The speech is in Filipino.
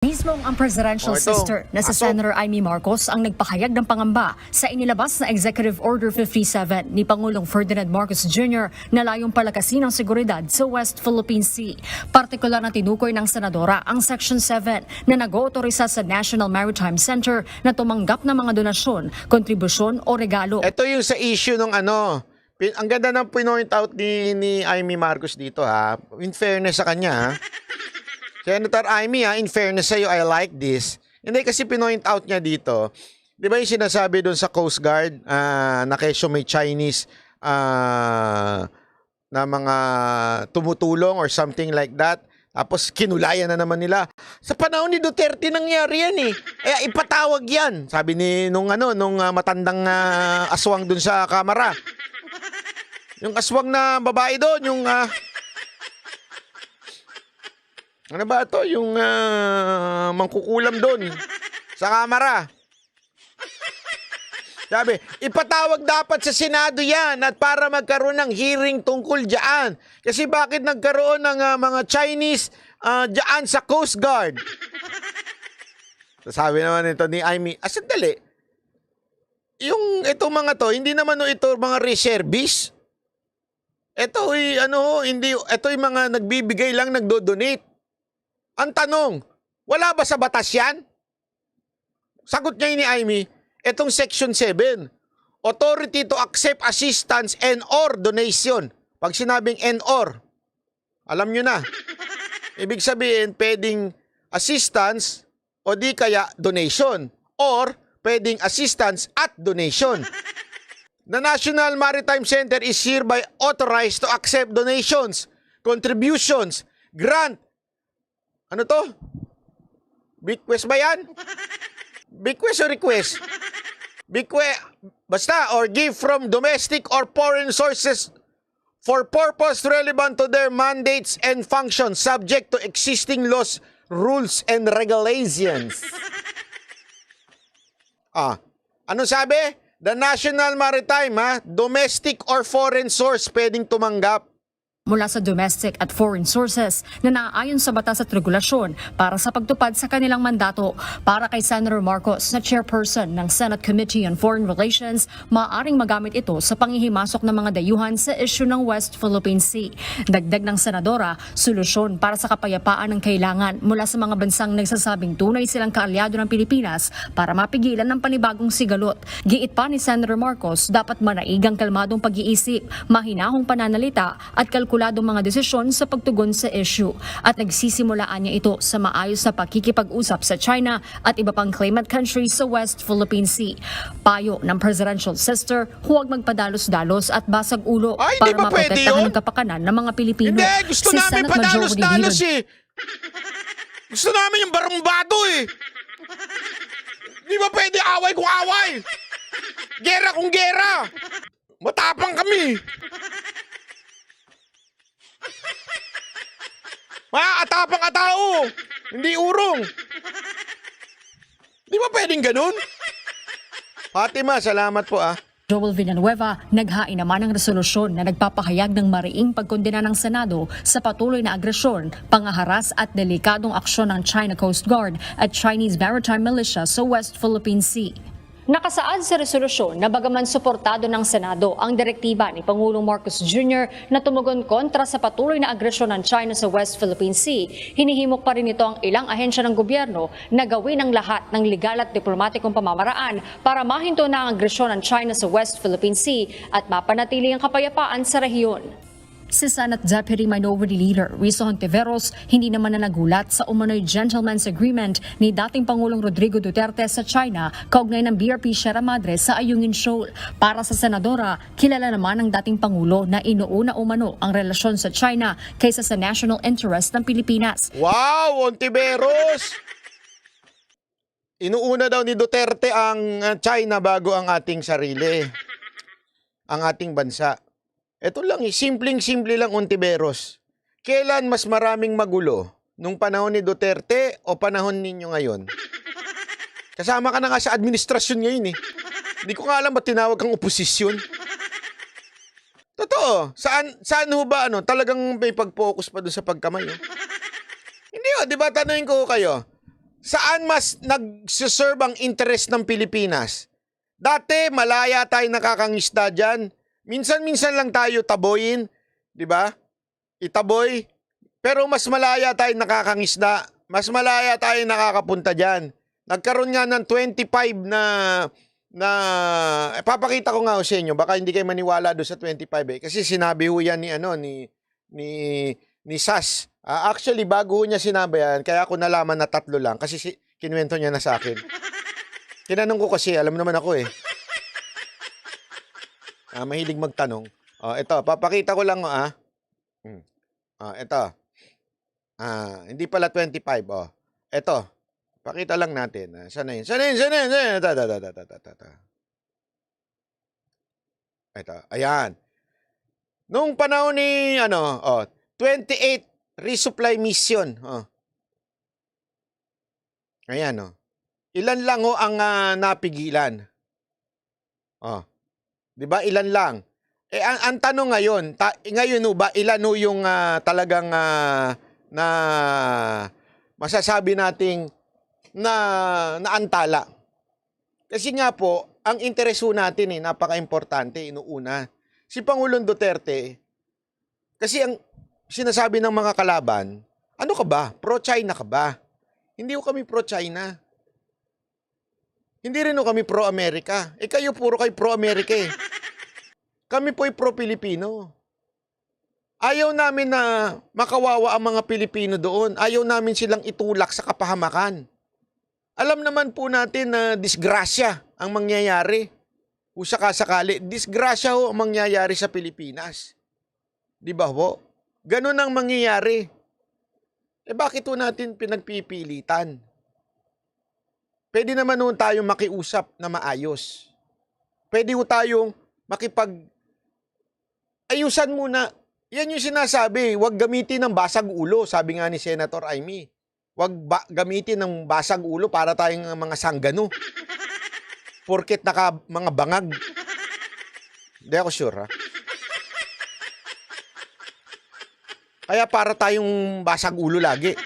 Mismong ang presidential sister na si Senator Amy Marcos ang nagpahayag ng pangamba sa inilabas na Executive Order 57 ni Pangulong Ferdinand Marcos Jr. na layong palakasin ang seguridad sa West Philippine Sea. Partikular na tinukoy ng senadora ang Section 7 na nag-ootorisa sa National Maritime Center na tumanggap ng mga donasyon, kontribusyon o regalo. Ito yung sa issue ng ang ganda ng pinoint out ni Amy Marcos dito ha. In fairness sa kanya ha. Senator Amy, in fairness sa'yo, I like this. Hindi kasi pinoint out niya dito. Di ba yung sinasabi doon sa Coast Guard na kesyo may Chinese na mga tumutulong or something like that. Tapos kinulayan na naman nila. Sa panahon ni Duterte nangyari yan eh. Eh ipatawag yan. Sabi ni nung matandang aswang doon sa kamera. Yung aswang na babae doon, yung ano ba ito? Yung mangkukulam doon sa kamera. Sabi, ipatawag dapat sa Senado yan at para magkaroon ng hearing tungkol dyan. Kasi bakit nagkaroon ng mga Chinese dyan sa Coast Guard? Sabi naman ito ni Amy, sandali. Yung itong mga to, hindi naman ito mga reservists. Ito ito yung mga nagbibigay lang, nagdo-donate. Ang tanong, wala ba sa batas yan? Sagot niya ni Amy, itong Section 7, authority to accept assistance and or donation. Pag sinabing and or, alam nyo na. Ibig sabihin, pwedeng assistance o di kaya donation. Or, pwedeng assistance at donation. The National Maritime Center is hereby authorized to accept donations, contributions, grant. Ano to? Bequest ba yan? Bequest o request? Basta, or give from domestic or foreign sources for purpose relevant to their mandates and functions subject to existing laws, rules, and regulations. Ano sabi? The National Maritime, domestic or foreign source pwedeng tumanggap mula sa domestic at foreign sources na naaayon sa batas at regulasyon para sa pagtupad sa kanilang mandato. Para kay Senator Marcos na chairperson ng Senate Committee on Foreign Relations, maaaring magamit ito sa panghihimasok ng mga dayuhan sa issue ng West Philippine Sea. Dagdag ng senadora, solusyon para sa kapayapaan ng kailangan mula sa mga bansang nagsasabing tunay silang kaalyado ng Pilipinas para mapigilan ng panibagong sigalot. Giit pa ni Senator Marcos, dapat manaigang kalmadong pag-iisip, mahinahong pananalita at kalkuladong mga desisyon sa pagtugon sa issue. At nagsisimulaan niya ito sa maayos na pakikipag-usap sa China at iba pang claimant countries sa West Philippine Sea. Payo ng presidential sister, huwag magpadalos-dalos at basag ulo para maprotektahan ang kapakanan ng mga Pilipino. Hindi, gusto namin padalos-dalos eh. Gusto namin yung barumbado eh. Di ba pwede away kung away? Gera kung gera. Matapang kami. Atapang atao. Hindi urong. Di ba pwedeng ganun? Fatima, salamat po Joel Villanueva, naghain naman ng resolusyon na nagpapahayag ng mariing pagkondena ng Senado sa patuloy na agresyon, pangaharas at delikadong aksyon ng China Coast Guard at Chinese Maritime Militia sa West Philippine Sea. Nakasaad sa resolusyon na bagaman suportado ng Senado ang direktiba ni Pangulong Marcos Jr. na tumugon kontra sa patuloy na agresyon ng China sa West Philippine Sea, hinihimok pa rin ito ang ilang ahensya ng gobyerno na gawin ang lahat ng legal at diplomatikong pamamaraan para mahinto na ang agresyon ng China sa West Philippine Sea at mapanatili ang kapayapaan sa rehiyon. Si Senate Deputy Minority Leader Rizzo Hontiveros hindi naman na nagulat sa umano'y gentleman's agreement ni dating Pangulong Rodrigo Duterte sa China kaugnay ng BRP Sierra Madre sa Ayungin Shoal. Para sa senadora, kilala naman ng dating Pangulo na inuuna umano ang relasyon sa China kaysa sa national interest ng Pilipinas. Wow, Hontiveros! Inuuna daw ni Duterte ang China bago ang ating sarili, ang ating bansa. Ito lang, simpleng-simple lang, Hontiveros. Kailan mas maraming magulo? Nung panahon ni Duterte o panahon ninyo ngayon? Kasama ka na nga sa administrasyon ngayon eh. Hindi ko nga alam ba't tinawag kang oposisyon. Totoo. Saan ho ba talagang may pag-focus pa doon sa pagkamay? Hindi di ba tanungin ko kayo? Saan mas nagsiserve ang interest ng Pilipinas? Dati, malaya tayo nakakangisda dyan. Minsan-minsan lang tayo taboyin, di ba? Itaboy. Pero mas malaya tayo nakakangisda. Mas malaya tayo nakakapunta dyan. Nagkaroon nga ng 25 papakita ko nga ho sa inyo, baka hindi kayo maniwala doon sa 25 kasi sinabi ho yan ni Sas. Actually, bago ho niya sinabi yan, kaya ako nalaman na 3 lang kasi kinuwento niya na sa akin. Tinanong ko kasi, alam naman ako eh. Mahilig magtanong. Ito, papakita ko lang ito. Hindi pala 25 Ito. Pakita lang natin. Sana yun? Ito. Ayan. Nung panahon ni 28 resupply mission. Ayan Ilan lang ang napigilan. 'Di ba? Ilan lang. Ang tanong ngayon, ngayon ba ilan yung talagang na masasabi nating na naantala. Kasi nga po, ang interes natin napaka-importante inuuna. Si Pangulong Duterte, kasi ang sinasabi ng mga kalaban, ano ka ba? Pro-China ka ba? Hindi ko kami pro-China. Hindi rin kami pro-America. Kayo puro kayo pro-America eh. Kami po'y pro-Pilipino. Ayaw namin na makawawa ang mga Pilipino doon. Ayaw namin silang itulak sa kapahamakan. Alam naman po natin na disgrasya ang mangyayari. Kung sakasakali, disgrasya ang mangyayari sa Pilipinas. Di ba ho? Ganun ang mangyayari. Bakit po natin pinagpipilitan? Pwede naman ho tayong makiusap na maayos. Pwede ho tayong ayusan muna. Yan yung sinasabi, huwag gamitin ng basag ulo, sabi nga ni Senator Amy. Huwag gamitin ng basag ulo para tayong mga sanggano. Porket mga bangag. Hindi ako sure Kaya para tayong basag ulo lagi.